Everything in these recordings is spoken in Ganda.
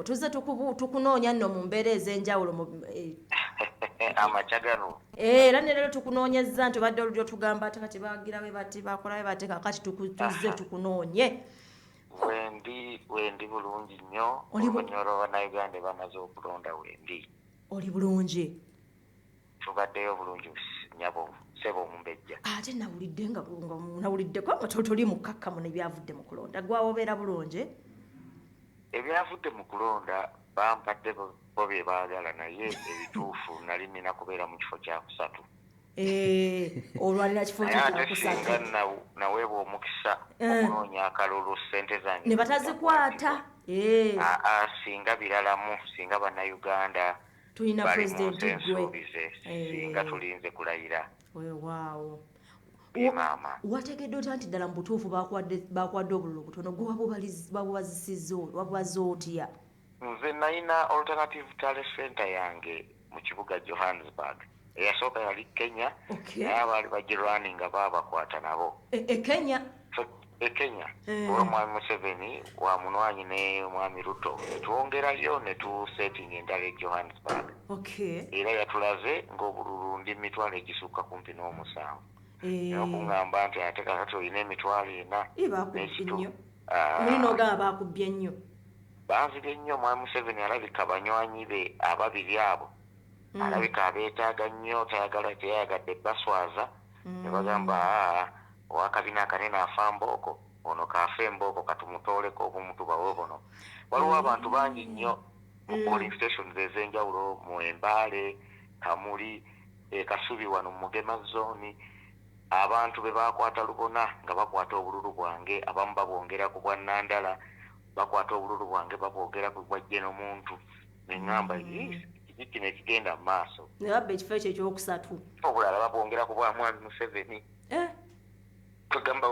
Tuze tukunoonya nno mu mbeera ez'enjawulo amachagano era ne leero tukunoonyezza nti obadde olulyo tugamba ate kati baagirawe bati bakolawe bati kakati tuze tukunoonye wendi bulungi nnyo oluvannyuma lw'abannayuganda bamaze okulonda wendi oli bulungi tubaddeyo bulungi nyabo sebo omumbejja ate nawulidde nga nawuliddeko nga toli mukkakkamu nebyavudde mu kulonda gwawo obeera bulungi ebyavudde mu kulonda bampadde bo bye baagala naye ebituufu nali nina kubeera mu kifo kyakusatu olwalira kifo kyakusasinga naweebwa omukisa okunoonya akalulu ssente zange ne batazikwata singa biralamu singa bannayuganda tulina pulezidenti gwe singa tulinze kulayira waawo maama wategedde otya nti ddala mu butuufu bakwadde obululu butono gwe babubazisizza wabubaza otya nze nalina alternative talent center yange mu kibuga Johannesburg eyasooka yali Kenya naye abaali bagirwani nga baabakwata nabo Kenya olw'omwami Museveni wamunwanyi ne mwami Ruto netwongerayo ne tusetting endala e Johannesburg era yatulaze ng'obululu ndi mitwalo egisukka kumpi n'omusanvu okuŋŋamba nti ate kakati olina emitwalo ena mulina ogamba bakubbye nnyo banzibye nnyo mwami Museveni alabika banywanyi be ababiri abo alabika abeetaaga nnyo teyayagadde baswaza ne bagamba owakabina akanene afa mbooko ono kaafa embooko katumutooleko obumu tubawe buno waliwo abantu bangi nnyo mu polling stations ez'enjawulo mu Embaale Kamuli Kasubi wano mu Mugema zone abantu be bakwata lubona nga bakwata obululu bwange abamu babwongera ku bwa Nandala bakwata obululu bwange babwogera ku bwa Jeno muntu neŋŋamba kino ekigenda mu maaso ne babba ekifo ekyo ekyokusatu obulala babwongera ku bwa mwami Museveni tugamba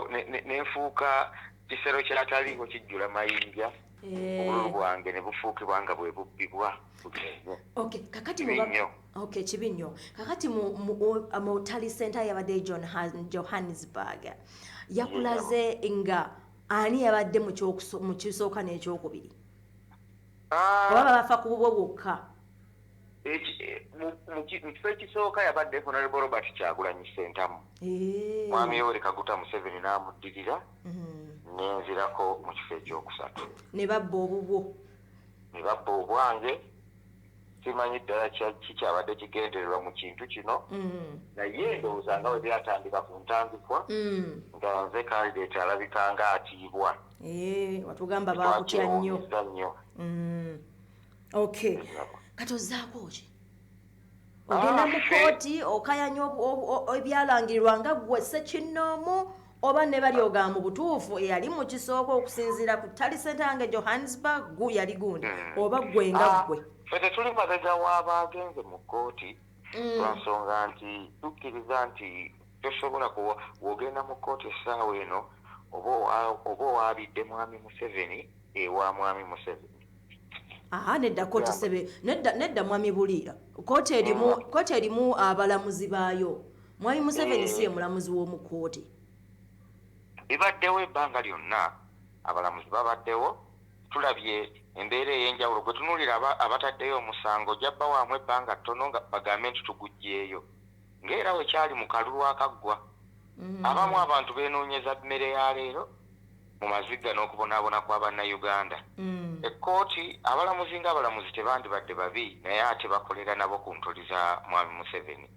nenfuuka kisero kyataliiko kijjula mayinja obululu bwange ne bufuukibwa nga bwe bubbibwa kibi nnyo kakati mu tali center yabadde Johannesburg yakulaze nga ani yabadde mu kisooka n'ekyokubiri oba bafa ku bubwo bwokka mu kifo ekisooka yabadde Honorable Robert Kyagulanyi Ssentamu mwami Yoweri Kaguta Museveni n'amuddirira nenzirako mu kifo ekyokusatu ne babba obubwo obwange simanyi ddala kikyabadde kigendererwa mu kintu kino naye ndowooza nga we byatandika ku ntandikwa nga nze kandidate alabika nga atiibwa watugamba bakutya nnyo kati ozzaako ki ogenda mu kooti okayanya ebyalangirirwa nga gwe Ssekinnoomu oba ne bali ogamba mu butuufu eyali mu kisooka okusinziira ku tali center yange Johannesburg yali gundi oba gwe nga gwe fete tuli mabega w'abagenze mu kkooti lwa nsonga nti tukkiriza nti tosobola wogenda mu kkooti essaawa eno oba owaabidde mwami Museveni ewa mwami Museveni nedda kooti sebe nedda mwami Buliira kooti erimu abalamuzi baayo mwami Museveni si ye mulamuzi w'omu kkooti bibaddewo ebbanga lyonna abalamuzi babaddewo tulabye embeera ey'enjawulo gwe tunuulira abataddeyo omusango jabba waamu ebbanga ttono nga bagambe nti tuguggyeeyo ng'era wekyali mu kalulu akaggwa abamu abantu beenoonyeza mmere ya leero mu maziga n'okubonaabona kw'abannayuganda ekkooti abalamuzi ng'abalamuzi tebandibadde babi naye ate bakolera nabo ku ntoli za mwami Museveni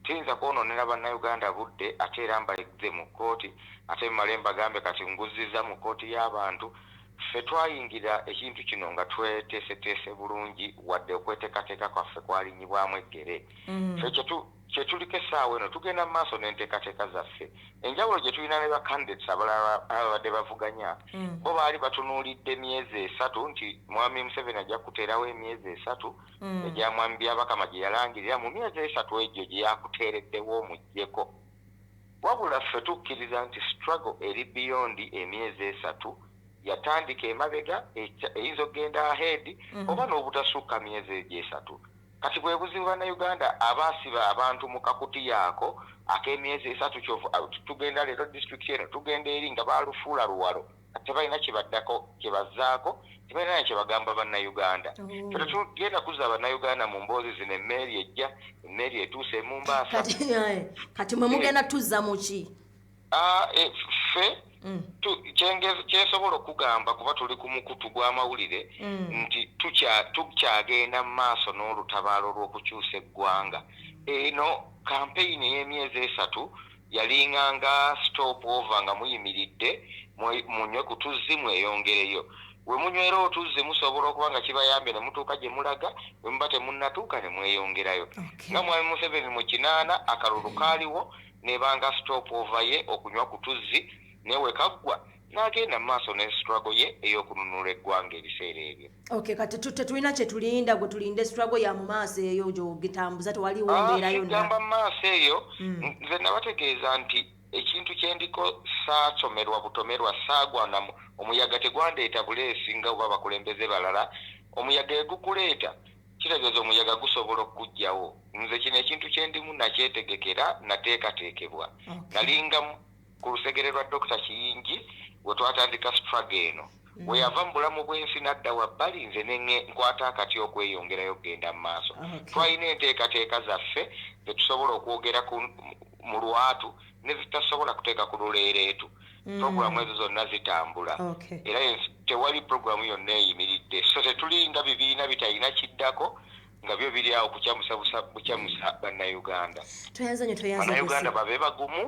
tiyinza kwonoonera bannayuganda budde ate era mbalegze mu kkooti ate mmale mbagambe kati nguzizza mu kkooti y'abantu ffe twayingira ekintu kino nga tweteeseteese bulungi wadde okweteekateeka kwaffe kwalinyibwamu eggere ffe kyetuliko essaawa eno tugenda mu maaso n'enteekateeka zaffe enjawulo gye tulina ne bacandidates abalala ababadde bavuganya bo baali batunuulidde emyezi 3 nti mwami Museveni ajja kuteerawo emyezi 3 egya mwami Byabakama gye yalangirira mu myezi 3 egyo gye yakuteereddewo omuggyeko wabula ffe tukkiriza nti struggle eri beyond emyezi 3 yatandika emabega eyinza okgenda ahead oba n'obutasukka myezi egyo 3 kati bwe buzibu bannayuganda abaasiba abantu mu kakuti yaako ak'emyezi 3 tugenda leero district eno tugenda eri nga baalufuula luwalo tebalina kibaddako kyebazaako tebalina na kyebagamba bannayuganda fera tugenda kuzza bannayuganda mu mboozi zino emmeeri ejja emmeeri etuuse e Mombasa kati mwe mugenda tuzza muki ffe kyensobola okugamba kuba tuli ku mukutu gw'amawulire nti tukyagenda mu maaso n'olutabaalo lw'okukyusa eggwanga eno kampeyini ey'emyezi 3 yalinganga stop over nga muyimiridde munywe ku tuzzi mweyongereyo we munywera otuzzi musobola okuba nga kibayambe ne mutuuka gye mulaga bwe muba temunnatuuka ne mweyongerayo nga mwami Museveni mu 8 akalulu kaaliwo nebanga stop over ye okunywa ku tuzzi newe kaggwa n'agenda mu maaso ne struggle ye ey'okununula eggwanga ebiseera ebyo kati tetulina kye tulinda gwe tulinde struggle ya mu maaso eyo gyogitambuza tewaliwo mbeera yonna gamba mu maaso eyo nze nabategeeza nti ekintu kyendiko saasomerwa butomerwa saagwana omuyaga tegwandeeta buleesi nga oba bakulembeze balala omuyaga egukuleeta kitegeeza omuyaga gusobola okugjawo nze kino ekintu kyendimu nakyetegekera nateekateekebwa nalinga ku lusegere lwa Dr. Kiyingi we twatandika struggle eno we yava mu bulamu bw'ensi n'adda wabbali nze nkwata akati okweyongerayo kugenda mu maaso twalina enteekateeka zaffe ze tusobola okwogera mu lwatu ne zitasobola kuteeka ku luleereetu programu ezo zonna zitambula era tewali programu yonna eyimiridde so tetulinga bibiina bitalina kiddako nga byo biri awo bukyamusa bannayuganda bannayuganda babe bagumu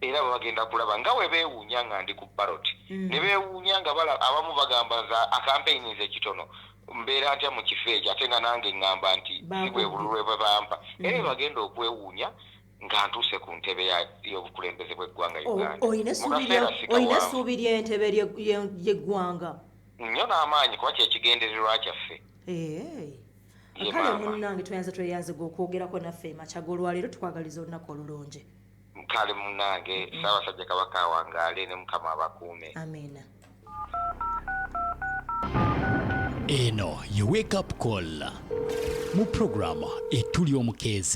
era bagenda kulaba nga we beewuunya nga ndi ku ballot ne beewuunya nga abamu bagamba nza akampeyini nze kitono mbeera ntya mu kifo ekyo ate nga nange ŋŋamba nti si bwe bululwe bwe bampa era bagenda okwewuunya nga ntuuse ku ntebe y'obukulembeze bw'eggwanga Uganda olina essuubi ly'entebe y'eggwanga nnyo n'amaanyi kuba kyekigendererwa kyaffe kale munnange tweyanze gw'okwogerako naffe makyaga olwaleero tukwagaliza olunaku olulungi kale munnange Ssaabasajja Kabaka awangaale ne Mukama abakuume amiina eno ye wake up call mu programu etuli omukeezi